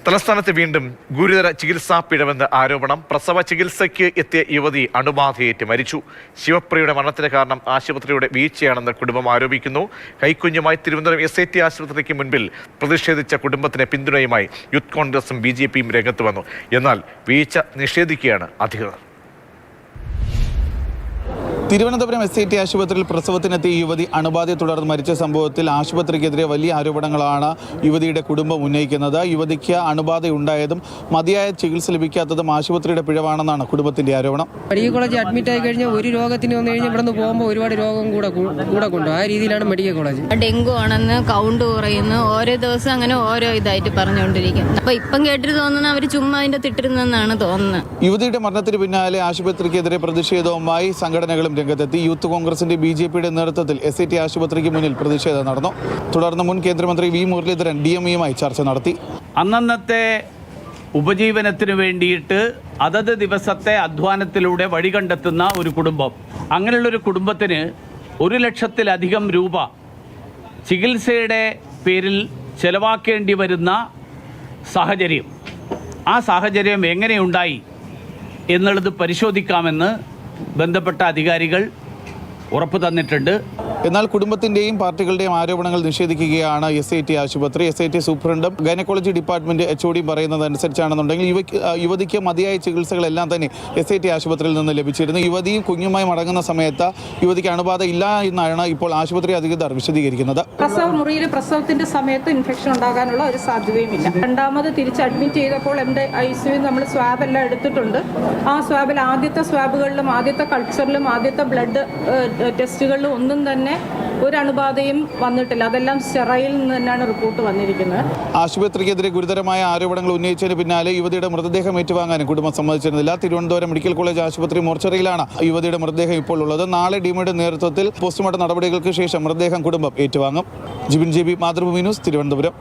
തലസ്ഥാനത്ത് വീണ്ടും ഗുരുതര ചികിത്സാ പിഴവെന്ന് ആരോപണം. പ്രസവ ചികിത്സയ്ക്ക് എത്തിയ യുവതി അണുബാധയേറ്റ് മരിച്ചു. ശിവപ്രിയയുടെ മരണത്തിന് കാരണം ആശുപത്രിയുടെ വീഴ്ചയാണെന്ന് കുടുംബം ആരോപിക്കുന്നു. കൈക്കുഞ്ഞുമായി തിരുവനന്തപുരം SIT ആശുപത്രിക്ക് മുൻപിൽ പ്രതിഷേധിച്ച കുടുംബത്തിന് പിന്തുണയുമായി യൂത്ത് കോൺഗ്രസും BJPയും രംഗത്ത് വന്നു. എന്നാൽ വീഴ്ച നിഷേധിക്കുകയാണ് അധികൃതർ. തിരുവനന്തപുരം SIT ആശുപത്രിയിൽ പ്രസവത്തിനെത്തിയ യുവതി അണുബാധയെ തുടർന്ന് മരിച്ച സംഭവത്തിൽ ആശുപത്രിക്കെതിരെ വലിയ ആരോപണങ്ങളാണ് യുവതിയുടെ കുടുംബം ഉന്നയിക്കുന്നത്. യുവതിക്ക് അണുബാധയുണ്ടായതും മതിയായ ചികിത്സ ലഭിക്കാത്തതും ആശുപത്രിയുടെ പിഴവാണെന്നാണ് കുടുംബത്തിന്റെ ആരോപണം. മെഡിക്കൽ കോളേജ് അഡ്മിറ്റ് ആയി കഴിഞ്ഞാൽ ഒരു രോഗത്തിന് വന്നു കഴിഞ്ഞാൽ ഇവിടെ നിന്ന് പോകുമ്പോൾ ഒരുപാട് രോഗം കൂടെ കൊണ്ടു ആ രീതിയിലാണ് മെഡിക്കൽ കോളേജ്. ഡെങ്കു ആണെന്ന് കൗണ്ട് കുറയുന്നു, ഓരോ ദിവസം അങ്ങനെ ഓരോ ഇതായിട്ട് പറഞ്ഞുകൊണ്ടിരിക്കുന്നു. അപ്പൊ ഇപ്പം കേട്ടിട്ട് തോന്നുന്നത് അവർ ചുമ്മാ അതിന്റെ തിട്ടിരുന്നെന്നാണ് തോന്നുന്നത്. യുവതിയുടെ മരണത്തിന് പിന്നാലെ ആശുപത്രിക്കെതിരെ പ്രതിഷേധവുമായി സംഘടനകളും രംഗത്തെത്തി. യൂത്ത് കോൺഗ്രസിന്റെ BJPയുടെ നേതൃത്വത്തിൽ SIT ആശുപത്രിക്ക് മുന്നിൽ പ്രതിഷേധം നടന്നു. തുടർന്ന് മുൻ കേന്ദ്രമന്ത്രി V മുരളീധരൻ DMEയുമായി ചർച്ച നടത്തി. അന്നന്നത്തെ ഉപജീവനത്തിന് വേണ്ടിയിട്ട് അതത് ദിവസത്തെ അധ്വാനത്തിലൂടെ വഴി കണ്ടെത്തുന്ന ഒരു കുടുംബം, അങ്ങനെയുള്ളൊരു കുടുംബത്തിന് 1 ലക്ഷത്തിലധികം രൂപ ചികിത്സയുടെ പേരിൽ ചെലവാക്കേണ്ടി വരുന്ന സാഹചര്യം, ആ സാഹചര്യം എങ്ങനെയുണ്ടായി എന്നുള്ളത് പരിശോധിക്കാമെന്ന് ബന്ധപ്പെട്ട അധികാരികൾ ഉറപ്പ് തന്നിട്ടുണ്ട്. എന്നാൽ കുടുംബത്തിന്റെയും പാർട്ടികളുടെയും ആരോപണങ്ങൾ നിഷേധിക്കുകയാണ് SIT ആശുപത്രി. SIT സൂപ്രണ്ടും ഗൈനക്കോളജി ഡിപ്പാർട്ട്മെന്റ് HOD പറയുന്നതനുസരിച്ചാണെന്നുണ്ടെങ്കിൽ യുവതിക്ക് മതിയായ ചികിത്സകളെല്ലാം തന്നെ SIT ആശുപത്രിയിൽ നിന്ന് ലഭിച്ചിരുന്നു. യുവതിയും കുഞ്ഞുമായി മടങ്ങുന്ന സമയത്ത് യുവതിക്ക് അണുബാധ ഇല്ല എന്നാണ് ഇപ്പോൾ ആശുപത്രി അധികൃതർ വിശദീകരിക്കുന്നത്. പ്രസവ മുറിയിൽ പ്രസവത്തിന്റെ സമയത്ത് ഇൻഫെക്ഷൻ ഉണ്ടാകാനുള്ള ഒരു സാധ്യതയുമില്ല. രണ്ടാമത് തിരിച്ച് അഡ്മിറ്റ് ചെയ്തപ്പോൾ ICU നമ്മൾ സ്വാബ് എല്ലാം എടുത്തിട്ടുണ്ട്. ആ സ്വാബിൽ ആദ്യത്തെ സ്വാബുകളിലും ആദ്യത്തെ കൾച്ചറിലും ആദ്യത്തെ ബ്ലഡ് ടെസ്റ്റുകളിലും ഒന്നും തന്നെ ഒരു അണുബാധയും വന്നിട്ടില്ല. അതെല്ലാം സ്റ്റെറൈൽ നിന്ന് തന്നെയാണ് റിപ്പോർട്ട് വന്നിരിക്കുന്നത്. ആശുപത്രിക്കെതിരെ ഗുരുതരമായ ആരോപണങ്ങൾ ഉന്നയിച്ചതിന് പിന്നാലെ യുവതിയുടെ മൃതദേഹം ഏറ്റുവാങ്ങാനും കുടുംബം സമ്മതിച്ചിരുന്നില്ല. തിരുവനന്തപുരം മെഡിക്കൽ കോളേജ് ആശുപത്രി മോർച്ചറിയിലാണ് യുവതിയുടെ മൃതദേഹം ഇപ്പോൾ ഉള്ളത്. നാളെ DMEയുടെ നേതൃത്വത്തിൽ പോസ്റ്റ്മോർട്ടം നടപടികൾക്ക് ശേഷം മൃതദേഹം കുടുംബം ഏറ്റുവാങ്ങും. Jibin JB, Mathrubhumi news, Thiruvananthapuram.